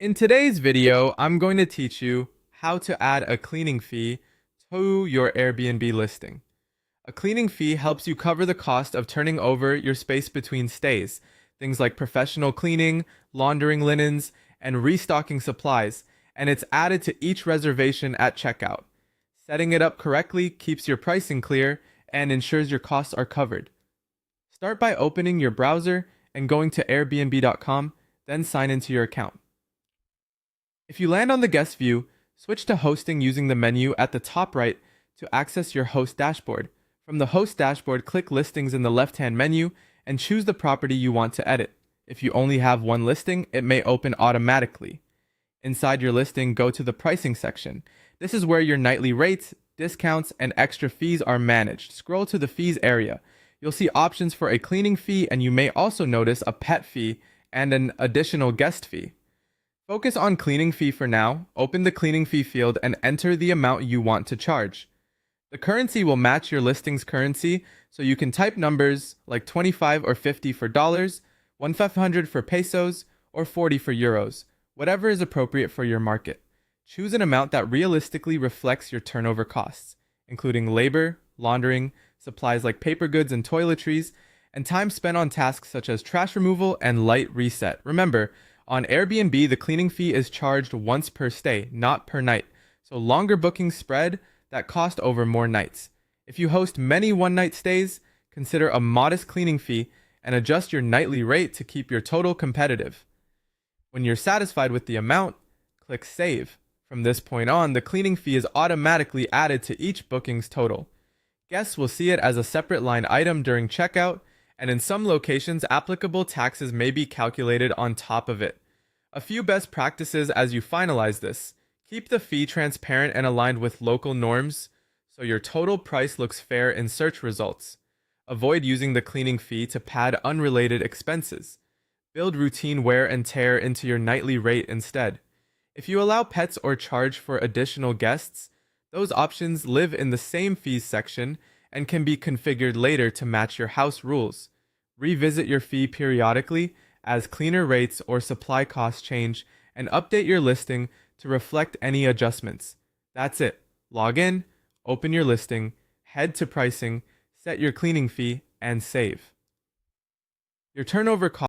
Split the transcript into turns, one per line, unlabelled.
In today's video, I'm going to teach you how to add a cleaning fee to your Airbnb listing. A cleaning fee helps you cover the cost of turning over your space between stays, things like professional cleaning, laundering linens, and restocking supplies, and it's added to each reservation at checkout. Setting it up correctly keeps your pricing clear and ensures your costs are covered. Start by opening your browser and going to Airbnb.com, then sign into your account. If you land on the guest view, switch to hosting using the menu at the top right to access your host dashboard. From the host dashboard, click listings in the left-hand menu and choose the property you want to edit. If you only have one listing, it may open automatically. Inside your listing, go to the pricing section. This is where your nightly rates, discounts, and extra fees are managed. Scroll to the fees area. You'll see options for a cleaning fee, and you may also notice a pet fee and an additional guest fee. Focus on cleaning fee for now. Open the cleaning fee field and enter the amount you want to charge. The currency will match your listing's currency, so you can type numbers like 25 or 50 for dollars, 1,500 for pesos, or 40 for euros, whatever is appropriate for your market. Choose an amount that realistically reflects your turnover costs, including labor, laundering, supplies like paper goods and toiletries, and time spent on tasks such as trash removal and light reset. Remember, on Airbnb, the cleaning fee is charged once per stay, not per night, so longer bookings spread that cost over more nights. If you host many one-night stays, consider a modest cleaning fee and adjust your nightly rate to keep your total competitive. When you're satisfied with the amount, click Save. From this point on, the cleaning fee is automatically added to each booking's total. Guests will see it as a separate line item during checkout, and in some locations, applicable taxes may be calculated on top of it. A few best practices as you finalize this. Keep the fee transparent and aligned with local norms, so your total price looks fair in search results. Avoid using the cleaning fee to pad unrelated expenses. Build routine wear and tear into your nightly rate instead. If you allow pets or charge for additional guests, those options live in the same fees section and can be configured later to match your house rules. Revisit your fee periodically as cleaner rates or supply costs change, and update your listing to reflect any adjustments. That's it. Log in, open your listing, head to pricing, set your cleaning fee, and save. Your turnover cost